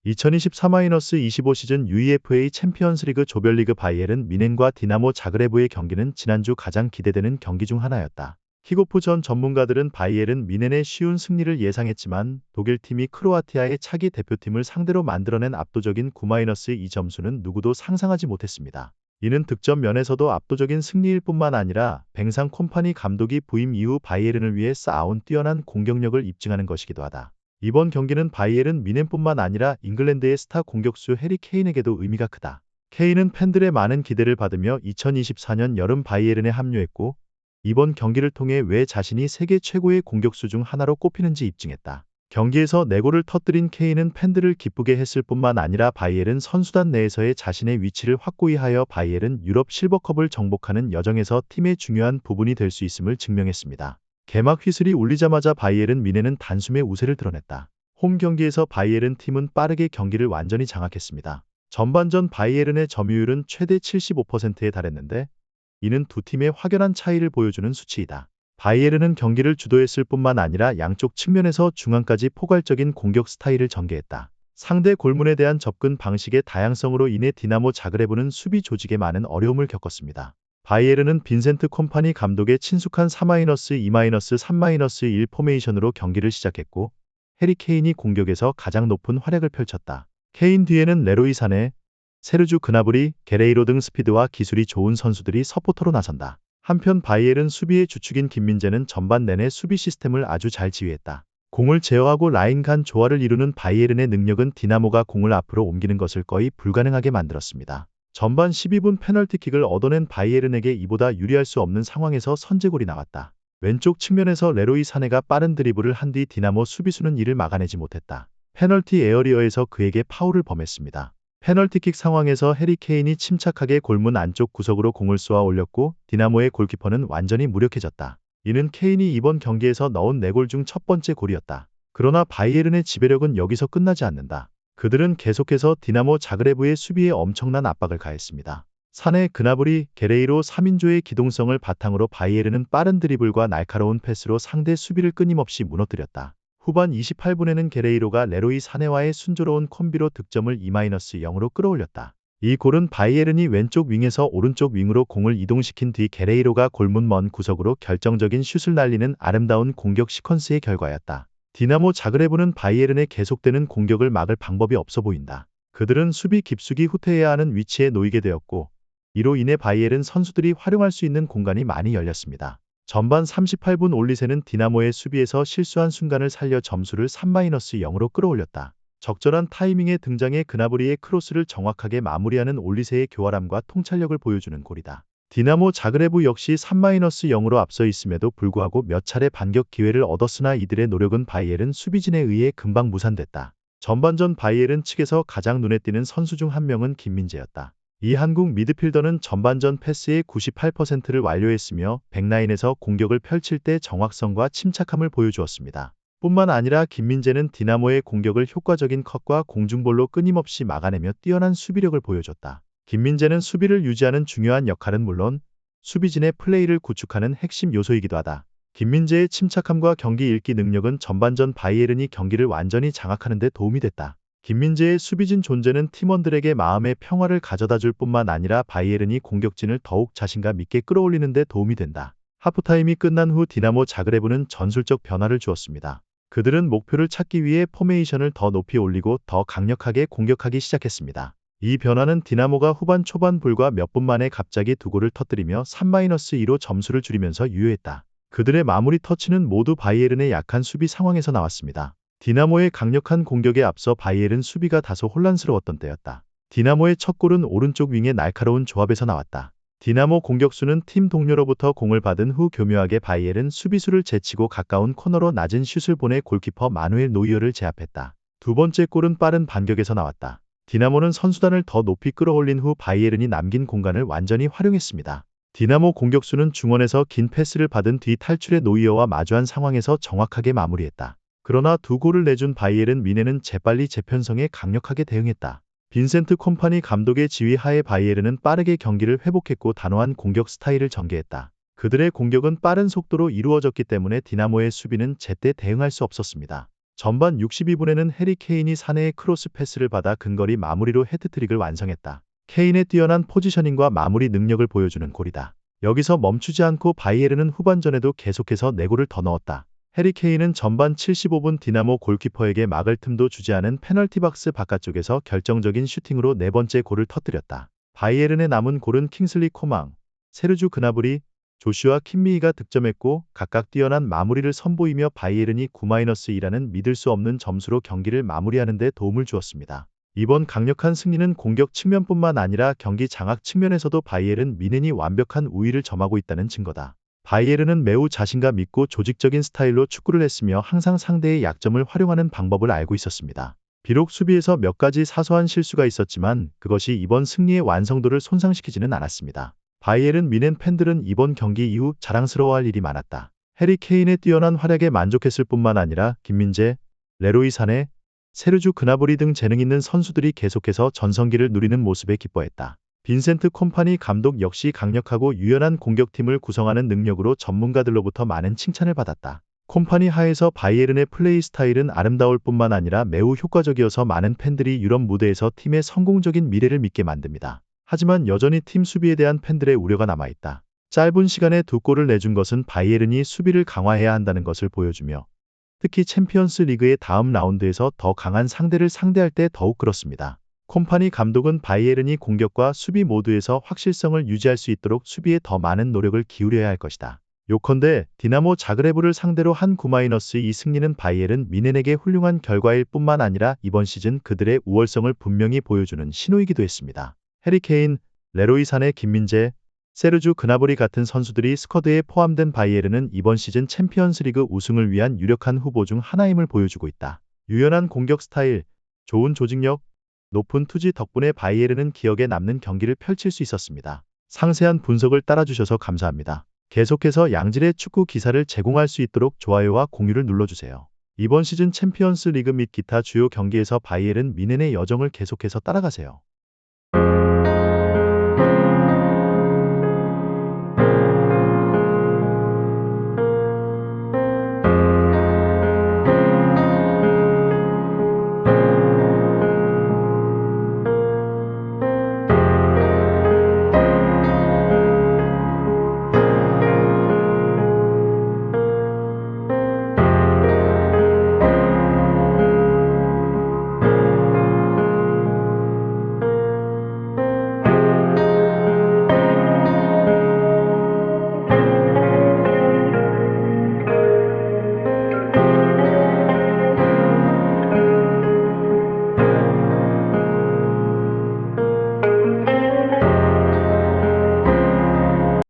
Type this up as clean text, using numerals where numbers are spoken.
2024-25 시즌 UEFA 챔피언스리그 조별리그 바이에른 뮌헨과 디나모 자그레브의 경기는 지난주 가장 기대되는 경기 중 하나였다. 킥오프 전 전문가들은 바이에른 뮌헨의 쉬운 승리를 예상했지만 독일팀이 크로아티아의 차기 대표팀을 상대로 만들어낸 압도적인 9-2 점수는 누구도 상상하지 못했습니다. 이는 득점 면에서도 압도적인 승리일 뿐만 아니라 뱅상 콤파니 감독이 부임 이후 바이에른을 위해 쌓아온 뛰어난 공격력을 입증하는 것이기도 하다. 이번 경기는 바이에른 뮌헨뿐만 아니라 잉글랜드의 스타 공격수 해리 케인에게도 의미가 크다. 케인은 팬들의 많은 기대를 받으며 2024년 여름 바이에른에 합류했고 이번 경기를 통해 왜 자신이 세계 최고의 공격수 중 하나로 꼽히는지 입증했다. 경기에서 4골을 터뜨린 케인은 팬들을 기쁘게 했을 뿐만 아니라 바이에른 선수단 내에서의 자신의 위치를 확고히 하여 바이에른 유럽 실버컵을 정복하는 여정에서 팀의 중요한 부분이 될 수 있음을 증명했습니다. 개막 휘슬이 울리자마자 바이에른 뮌헨은 단숨에 우세를 드러냈다. 홈 경기에서 바이에른 팀은 빠르게 경기를 완전히 장악했습니다. 전반전 바이에른의 점유율은 최대 75%에 달했는데 이는 두 팀의 확연한 차이를 보여주는 수치이다. 바이에른은 경기를 주도했을 뿐만 아니라 양쪽 측면에서 중앙까지 포괄적인 공격 스타일을 전개했다. 상대 골문에 대한 접근 방식의 다양성으로 인해 디나모 자그레브는 수비 조직에 많은 어려움을 겪었습니다. 바이에른은 빈센트 콤파니 감독의 친숙한 4-2-3-1 포메이션으로 경기를 시작했고 해리 케인이 공격에서 가장 높은 활약을 펼쳤다. 케인 뒤에는 레로이 사네, 세르주 그나브리, 게레이로 등 스피드와 기술이 좋은 선수들이 서포터로 나선다. 한편 바이에른 수비의 주축인 김민재는 전반 내내 수비 시스템을 아주 잘 지휘했다. 공을 제어하고 라인 간 조화를 이루는 바이에른의 능력은 디나모가 공을 앞으로 옮기는 것을 거의 불가능하게 만들었습니다. 전반 12분 페널티킥을 얻어낸 바이에른에게 이보다 유리할 수 없는 상황에서 선제골이 나왔다. 왼쪽 측면에서 레로이 사네가 빠른 드리블을 한 뒤 디나모 수비수는 이를 막아내지 못했다. 페널티 에어리어에서 그에게 파울을 범했습니다. 페널티킥 상황에서 해리 케인이 침착하게 골문 안쪽 구석으로 공을 쏘아 올렸고 디나모의 골키퍼는 완전히 무력해졌다. 이는 케인이 이번 경기에서 넣은 4골 중 첫 번째 골이었다. 그러나 바이에른의 지배력은 여기서 끝나지 않는다. 그들은 계속해서 디나모 자그레브의 수비에 엄청난 압박을 가했습니다. 사네, 그나브리, 게레이로 3인조의 기동성을 바탕으로 바이에른은 빠른 드리블과 날카로운 패스로 상대 수비를 끊임없이 무너뜨렸다. 후반 28분에는 게레이로가 레로이 사네와의 순조로운 콤비로 득점을 2-0으로 끌어올렸다. 이 골은 바이에른이 왼쪽 윙에서 오른쪽 윙으로 공을 이동시킨 뒤 게레이로가 골문 먼 구석으로 결정적인 슛을 날리는 아름다운 공격 시퀀스의 결과였다. 디나모 자그레브는 바이에른의 계속되는 공격을 막을 방법이 없어 보인다. 그들은 수비 깊숙이 후퇴해야 하는 위치에 놓이게 되었고 이로 인해 바이에른 선수들이 활용할 수 있는 공간이 많이 열렸습니다. 전반 38분 올리세는 디나모의 수비에서 실수한 순간을 살려 점수를 3-0으로 끌어올렸다. 적절한 타이밍에 등장해 그나브리의 크로스를 정확하게 마무리하는 올리세의 교활함과 통찰력을 보여주는 골이다. 디나모 자그레브 역시 3-0으로 앞서 있음에도 불구하고 몇 차례 반격 기회를 얻었으나 이들의 노력은 바이에른 수비진에 의해 금방 무산됐다. 전반전 바이에른 측에서 가장 눈에 띄는 선수 중 한 명은 김민재였다. 이 한국 미드필더는 전반전 패스의 98%를 완료했으며 백라인에서 공격을 펼칠 때 정확성과 침착함을 보여주었습니다. 뿐만 아니라 김민재는 디나모의 공격을 효과적인 컷과 공중볼로 끊임없이 막아내며 뛰어난 수비력을 보여줬다. 김민재는 수비를 유지하는 중요한 역할은 물론 수비진의 플레이를 구축하는 핵심 요소이기도 하다. 김민재의 침착함과 경기 읽기 능력은 전반전 바이에른이 경기를 완전히 장악하는 데 도움이 됐다. 김민재의 수비진 존재는 팀원들에게 마음의 평화를 가져다 줄 뿐만 아니라 바이에른이 공격진을 더욱 자신감 있게 끌어올리는 데 도움이 된다. 하프타임이 끝난 후 디나모 자그레브는 전술적 변화를 주었습니다. 그들은 목표를 찾기 위해 포메이션을 더 높이 올리고 더 강력하게 공격하기 시작했습니다. 이 변화는 디나모가 후반 초반 불과 몇 분 만에 갑자기 2골을 터뜨리며 3-2로 점수를 줄이면서 유효했다. 그들의 마무리 터치는 모두 바이에른의 약한 수비 상황에서 나왔습니다. 디나모의 강력한 공격에 앞서 바이에른 수비가 다소 혼란스러웠던 때였다. 디나모의 첫 골은 오른쪽 윙의 날카로운 조합에서 나왔다. 디나모 공격수는 팀 동료로부터 공을 받은 후 교묘하게 바이에른 수비수를 제치고 가까운 코너로 낮은 슛을 보내 골키퍼 마누엘 노이어를 제압했다. 두 번째 골은 빠른 반격에서 나왔다. 디나모는 선수단을 더 높이 끌어올린 후 바이에른이 남긴 공간을 완전히 활용했습니다. 디나모 공격수는 중원에서 긴 패스를 받은 뒤 탈출의 노이어와 마주한 상황에서 정확하게 마무리했다. 그러나 2골을 내준 바이에른 뮌헨은 재빨리 재편성에 강력하게 대응했다. 빈센트 콤파니 감독의 지휘 하에 바이에른은 빠르게 경기를 회복했고 단호한 공격 스타일을 전개했다. 그들의 공격은 빠른 속도로 이루어졌기 때문에 디나모의 수비는 제때 대응할 수 없었습니다. 전반 62분에는 해리 케인이 사내의 크로스 패스를 받아 근거리 마무리로 헤트트릭을 완성했다. 케인의 뛰어난 포지셔닝과 마무리 능력을 보여주는 골이다. 여기서 멈추지 않고 바이에른은 후반전에도 계속해서 4골을 더 넣었다. 해리 케인은 전반 75분 디나모 골키퍼에게 막을 틈도 주지 않은 페널티 박스 바깥쪽에서 결정적인 슈팅으로 4번째 골을 터뜨렸다. 바이에른의 남은 골은 킹슬리 코망, 세르주 그나브리, 조슈아 킴미히가 득점했고 각각 뛰어난 마무리를 선보이며 바이에른이 9-2라는 믿을 수 없는 점수로 경기를 마무리하는 데 도움을 주었습니다. 이번 강력한 승리는 공격 측면뿐만 아니라 경기 장악 측면에서도 바이에른 뮌헨이 완벽한 우위를 점하고 있다는 증거다. 바이에른은 매우 자신감 있고 조직적인 스타일로 축구를 했으며 항상 상대의 약점을 활용하는 방법을 알고 있었습니다. 비록 수비에서 몇 가지 사소한 실수가 있었지만 그것이 이번 승리의 완성도를 손상시키지는 않았습니다. 바이에른 뮌헨 팬들은 이번 경기 이후 자랑스러워할 일이 많았다. 해리 케인의 뛰어난 활약에 만족했을 뿐만 아니라 김민재, 레로이 사네, 세르주 그나브리 등 재능 있는 선수들이 계속해서 전성기를 누리는 모습에 기뻐했다. 빈센트 콤파니 감독 역시 강력하고 유연한 공격팀을 구성하는 능력으로 전문가들로부터 많은 칭찬을 받았다. 콤파니 하에서 바이에른의 플레이 스타일은 아름다울 뿐만 아니라 매우 효과적이어서 많은 팬들이 유럽 무대에서 팀의 성공적인 미래를 믿게 만듭니다. 하지만 여전히 팀 수비에 대한 팬들의 우려가 남아있다. 짧은 시간에 2골을 내준 것은 바이에른이 수비를 강화해야 한다는 것을 보여주며 특히 챔피언스 리그의 다음 라운드에서 더 강한 상대를 상대할 때 더욱 그렇습니다. 콤파니 감독은 바이에른이 공격과 수비 모두에서 확실성을 유지할 수 있도록 수비에 더 많은 노력을 기울여야 할 것이다. 요컨대 디나모 자그레브를 상대로 한 9-2 승리는 바이에른 뮌헨에게 훌륭한 결과일 뿐만 아니라 이번 시즌 그들의 우월성을 분명히 보여주는 신호이기도 했습니다. 해리 케인, 레로이 사네, 김민재, 세르주 그나브리 같은 선수들이 스쿼드에 포함된 바이에른은 이번 시즌 챔피언스리그 우승을 위한 유력한 후보 중 하나임을 보여주고 있다. 유연한 공격 스타일, 좋은 조직력, 높은 투지 덕분에 바이에른은 기억에 남는 경기를 펼칠 수 있었습니다. 상세한 분석을 따라주셔서 감사합니다. 계속해서 양질의 축구 기사를 제공할 수 있도록 좋아요와 공유를 눌러주세요. 이번 시즌 챔피언스 리그 및 기타 주요 경기에서 바이에른 뮌헨의 여정을 계속해서 따라가세요.